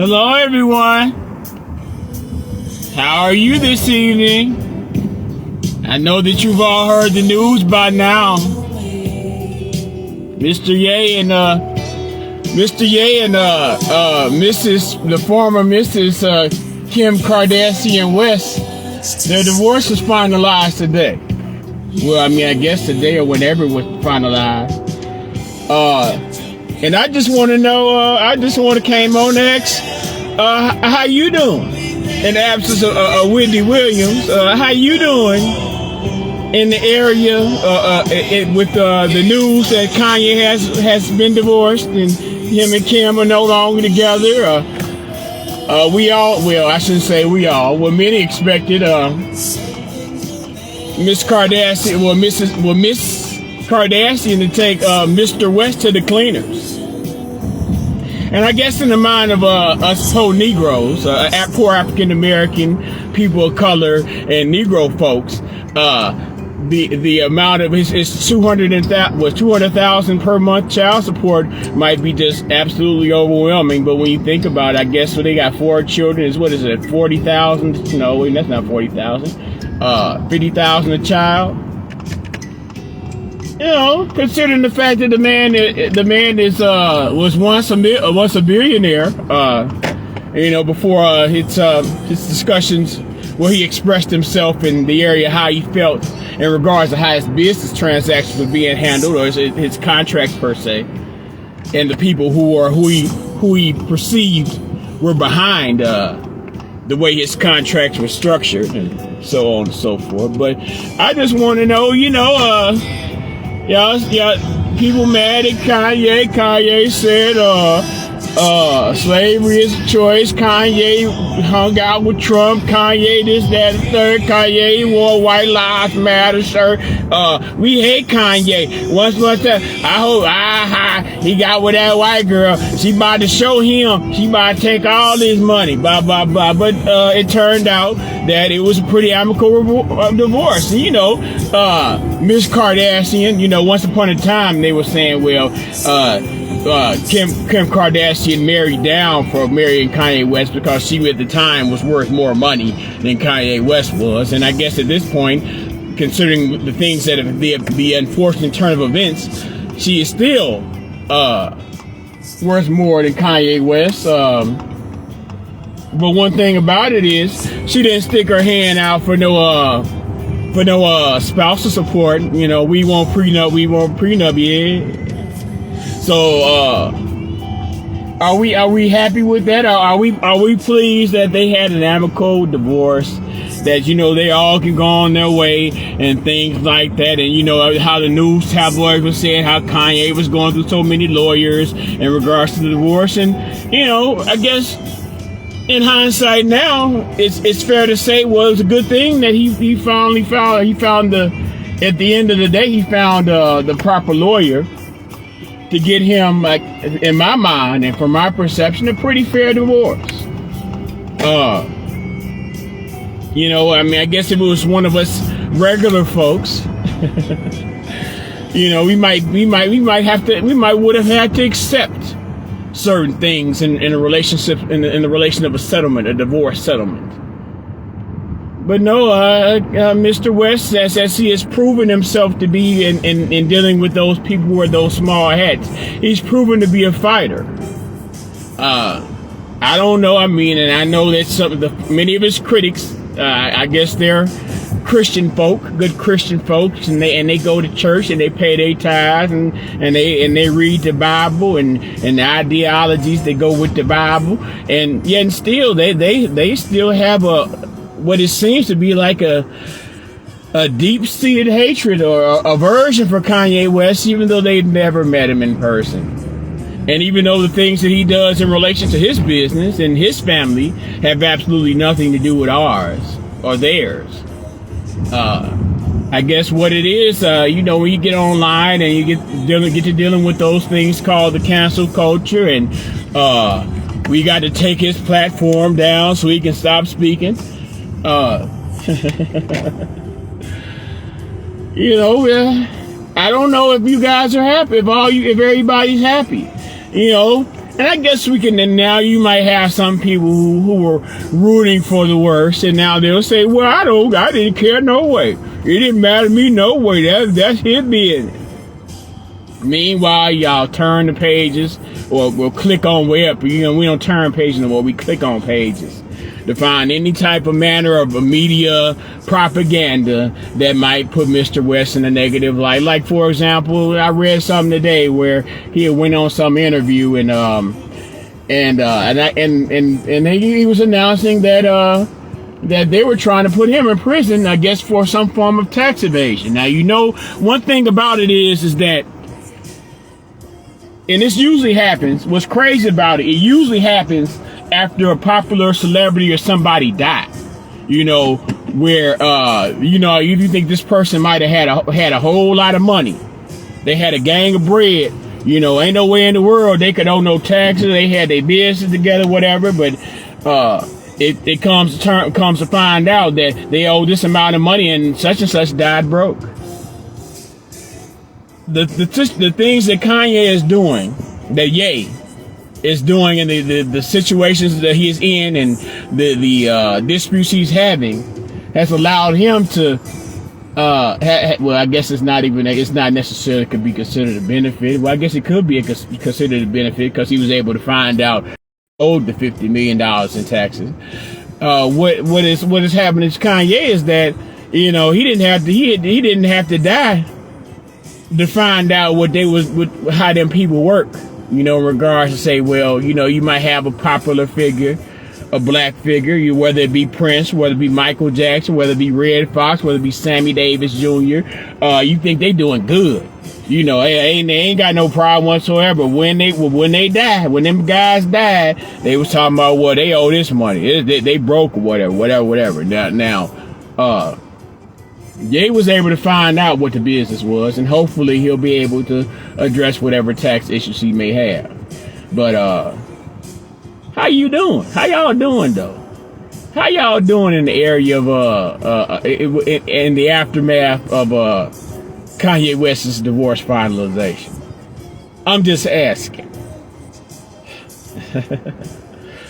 Hello, everyone. How are you this evening? I know that you've all heard the news by now. Mr. Ye and the former Mrs. Kim Kardashian West, their divorce was finalized today. Well, I mean, I guess today or whenever it was finalized. And I just want to know, came on to ask, how you doing? In the absence of Wendy Williams, how you doing in the area with the news that Kanye has been divorced and him and Kim are no longer together? I shouldn't say we all. Well, many expected Miss Kardashian to take Mr. West to the cleaners. And I guess in the mind of us poor Negroes, poor African American people of color and Negro folks, the amount of his 200,000 per month child support might be just absolutely overwhelming. But when you think about it, I guess they got 4 children. Is 40,000? No, that's not 40,000. 50,000 a child. You know, considering the fact that the man was once a billionaire, before his discussions where he expressed himself in the area how he felt in regards to how his business transactions were being handled, or his contracts per se, and the people who he perceived were behind the way his contracts were structured, and so on and so forth. But I just want to know, Yeah, people mad at Kanye. Kanye said, slavery is a choice. Kanye hung out with Trump. Kanye this, that, and third. Kanye wore White Lives Matter shirt. We hate Kanye. Once that, I hope, he got with that white girl. She about to show him. She about to take all his money. Blah, blah, blah. But, it turned out that it was a pretty amicable divorce. Miss Kardashian, once upon a time they were saying, Kim Kardashian married down for marrying Kanye West because she at the time was worth more money than Kanye West was. And I guess at this point, considering the things that have the unfortunate turn of events, she is still worth more than Kanye West. But one thing about it is she didn't stick her hand out for no spousal support. We won't prenup, yeah. So, are we happy with that? Are we pleased that they had an amicable divorce? That, they all can go on their way and things like that. And, how the news tabloids were saying how Kanye was going through so many lawyers in regards to the divorce. And, I guess in hindsight now, it's fair to say, well, it was a good thing that he found at the end of the day, he found the proper lawyer to get him, like, in my mind and from my perception, a pretty fair divorce. I guess if it was one of us regular folks, we might would have had to accept certain things in a relationship, in the relation of a settlement, a divorce settlement. But no, Mr. West, as he has proven himself to be in dealing with those people who wear those small hats, he's proven to be a fighter. I don't know. And I know that many of his critics, I guess they're Christian folk, good Christian folks, and they go to church and they pay their tithes and they read the Bible and the ideologies that go with the Bible, and yet and still they still have what it seems to be like a deep-seated hatred or aversion for Kanye West, even though they've never met him in person. And even though the things that he does in relation to his business and his family have absolutely nothing to do with ours or theirs. I guess what it is, when you get online and you get to dealing with those things called the cancel culture, and we got to take his platform down so he can stop speaking. I don't know if you guys are happy, if everybody's happy. And I guess we can, and now you might have some people who were rooting for the worst, and now they'll say, well, I didn't care no way. It didn't matter to me no way. That's his business. Meanwhile, y'all turn the pages, or we'll click on way up. We don't turn pages anymore. We click on pages to find any type of manner of media propaganda that might put Mr. West in a negative light. Like, for example, I read something today where he went on some interview and he was announcing that they were trying to put him in prison, I guess, for some form of tax evasion. Now, one thing about it is that, and this usually happens, what's crazy about it usually happens after a popular celebrity or somebody died, where, you think this person might have had a whole lot of money. They had a gang of bread, ain't no way in the world they could owe no taxes. They had their business together, whatever, but, it comes to find out that they owe this amount of money and such died broke. The things that Kanye is doing, that Ye is doing, and the situations that he is in, and the disputes he's having, has allowed him to well, I guess it's not necessarily could be considered a benefit. Well, I guess it could be considered a benefit because he was able to find out he owed the $50 million in taxes. What is happening to Kanye is that he didn't have to die to find out how them people work, in regards to say, well, you might have a popular figure, a black figure, whether it be Prince, whether it be Michael Jackson, whether it be Red Fox, whether it be Sammy Davis Jr., you think they doing good. They ain't got no problem whatsoever. When they died, when them guys died, they was talking about, well, they owe this money. They broke or whatever. Now, Ye was able to find out what the business was, and hopefully he'll be able to address whatever tax issues he may have. But how you doing? How y'all doing though? How y'all doing in the area of in the aftermath of Kanye West's divorce finalization? I'm just asking.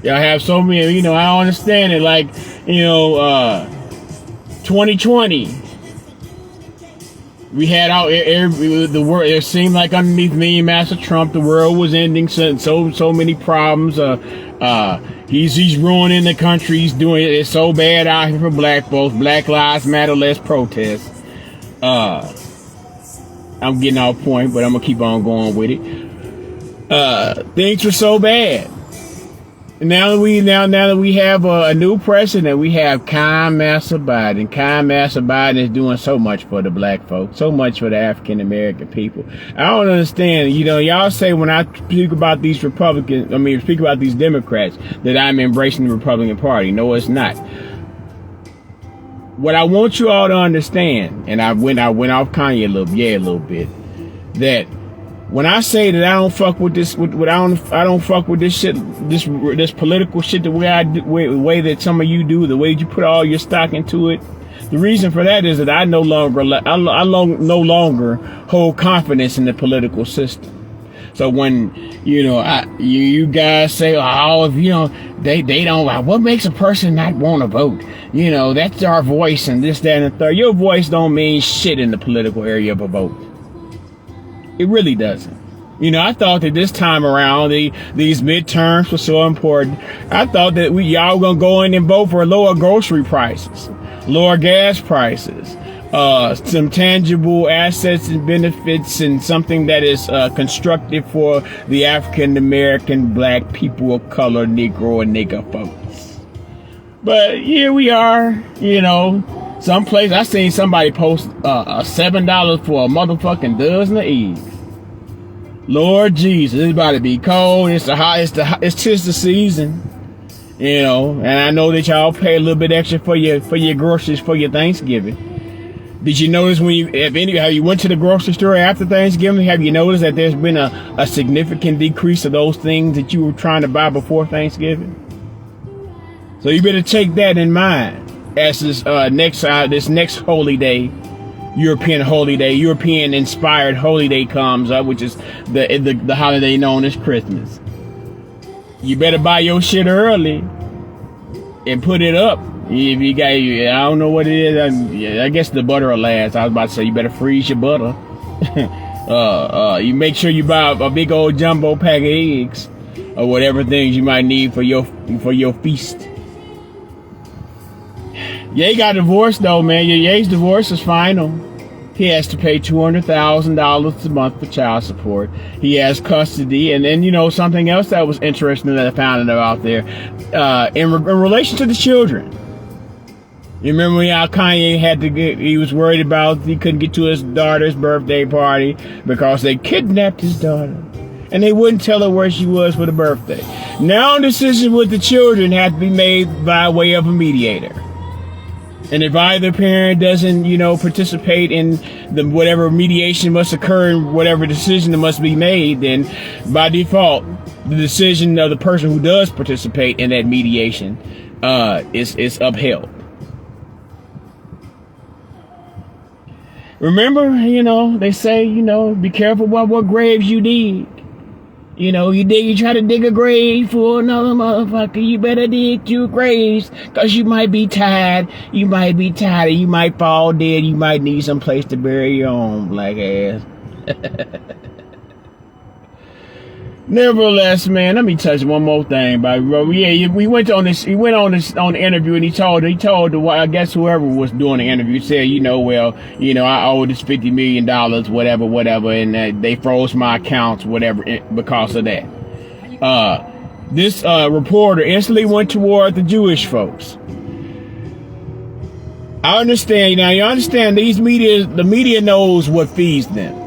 Y'all have so many, I don't understand it. Like, 2020. We had the world. It seemed like underneath me, Master Trump, the world was ending. So many problems. He's ruining the country. He's doing it. It's so bad out here for black folks. Black Lives Matter. Let's protest. I'm getting off point, but I'm gonna keep on going with it. Things were so bad. Now that we have a new president, we have Master Biden. Master Biden is doing so much for the black folks, so much for the African American people. I don't understand. Y'all say when I speak about these speak about these Democrats, that I'm embracing the Republican Party. No, it's not. What I want you all to understand, and I went off Kanye a little bit, that when I say that I don't fuck with this, I don't fuck with this shit, this political shit, the way that some of you do, the way you put all your stock into it. The reason for that is that I no longer hold confidence in the political system. So when you guys say, they don't, what makes a person not want to vote? That's our voice and this, that, and the third. Your voice don't mean shit in the political area of a vote. It really doesn't. I thought that this time around, these midterms were so important. I thought that y'all gonna go in and vote for lower grocery prices, lower gas prices, some tangible assets and benefits, and something that is constructive for the African American, black people of color, Negro and nigger folks. But here we are, someplace I seen somebody post $7 for a motherfucking dozen of eggs. Lord Jesus, it's about to be cold. It's just the season, And I know that y'all pay a little bit extra for your groceries for your Thanksgiving. Did you notice have you went to the grocery store after Thanksgiving? Have you noticed that there's been a significant decrease of those things that you were trying to buy before Thanksgiving? So you better take that in mind as this next holy day, European inspired holy day comes up, which is the holiday known as Christmas. you better buy your shit early and put it up. If you got, I don't know what it is. I guess the butter will last. I was about to say you better freeze your butter. You make sure you buy a big old jumbo pack of eggs or whatever things you might need for your feast. Ye got divorced though, man. Ye's divorce is final. He has to pay $200,000 a month for child support. He has custody, and then, you know, something else that was interesting that I found out there, in relation to the children. You remember when Kanye he was worried about he couldn't get to his daughter's birthday party because they kidnapped his daughter, and they wouldn't tell her where she was for the birthday. Now decisions with the children have to be made by way of a mediator. And if either parent doesn't, you know, participate in the whatever mediation must occur and whatever decision that must be made, then by default, the decision of the person who does participate in that mediation is upheld. Remember, you know, they say, you know, be careful about what graves you dig. You know, you try to dig a grave for another motherfucker, you better dig 2 graves, cause you might be tired, you might fall dead, you might need some place to bury your own black ass. Nevertheless, man, let me touch one more thing, bro. Yeah, he went on the interview, and he told I guess whoever was doing the interview said, you know, well, you know, I owe this $50 million, whatever, and they froze my accounts, whatever, because of that. This reporter instantly went toward the Jewish folks. I understand now. You understand the media knows what feeds them.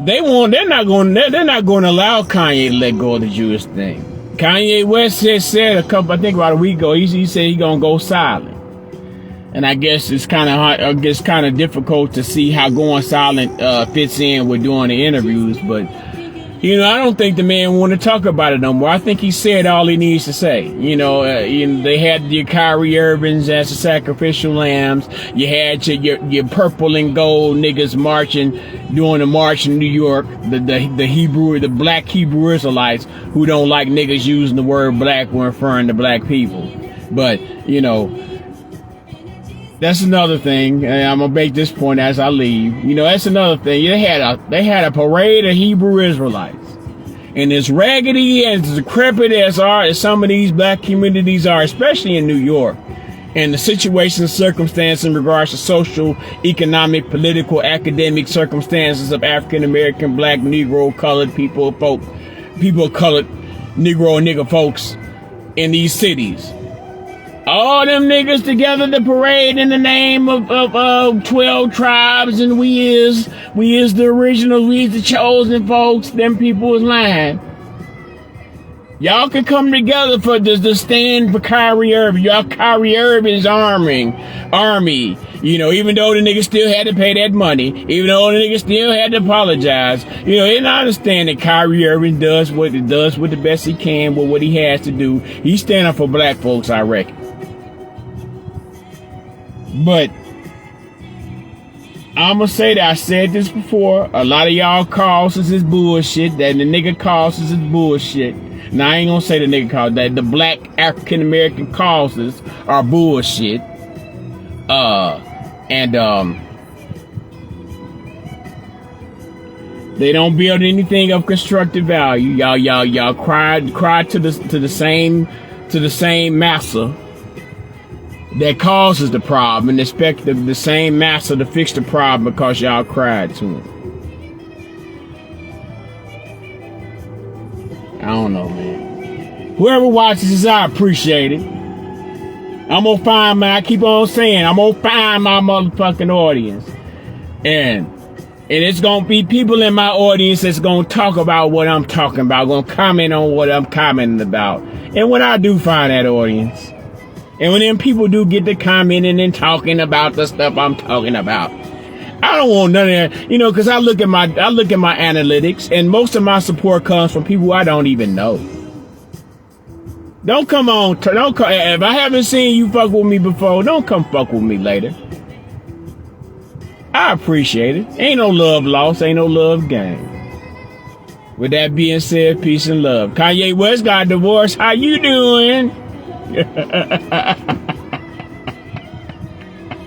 They're not going to allow Kanye to let go of the Jewish thing. Kanye West said about a week ago, he said he's going to go silent. And I guess it's kind of difficult to see how going silent fits in with doing the interviews, but you know, I don't think the man want to talk about it no more. I think he said all he needs to say. You know, they had your Kyrie Irvings as the sacrificial lambs. You had your purple and gold niggas doing the march in New York. The black Hebrew Israelites who don't like niggas using the word black when referring to black people. But, you know, that's another thing, and I'm gonna make this point as I leave. You know, that's another thing. They had a parade of Hebrew Israelites, and as raggedy and as decrepit as some of these black communities are, especially in New York, and the situation and circumstance in regards to social, economic, political, academic circumstances of African American, black, Negro, colored people of color, Negro and nigger folks in these cities. All them niggas together to parade in the name of 12 tribes, and we is the originals, we is the chosen folks. Them people is lying. Y'all can come together for the stand for Kyrie Irving. Y'all Kyrie Irving's army. You know, even though the niggas still had to pay that money, even though the niggas still had to apologize, you know, and I understand that Kyrie Irving does what the best he can with what he has to do. He's standing for black folks, I reckon. But I'm gonna say that I said this before. A lot of y'all causes is bullshit. That the nigga causes is bullshit. Now I ain't gonna say the nigga cause that the black African American causes are bullshit. They don't build anything of constructive value. Y'all cry to the same massa that causes the problem and expect the same master to fix the problem because y'all cried to him. I don't know, man. Whoever watches this, I appreciate it. I'm gonna find I keep on saying, I'm gonna find my motherfucking audience. And it's gonna be people in my audience that's gonna talk about what I'm talking about, gonna comment on what I'm commenting about. And when I do find that audience, and when them people do get to commenting and talking about the stuff I'm talking about, I don't want none of that, you know, because I look at my analytics, and most of my support comes from people I don't even know. Don't come. If I haven't seen you fuck with me before, don't come fuck with me later. I appreciate it. Ain't no love lost, ain't no love gained. With that being said, peace and love. Kanye West got divorced. How you doing?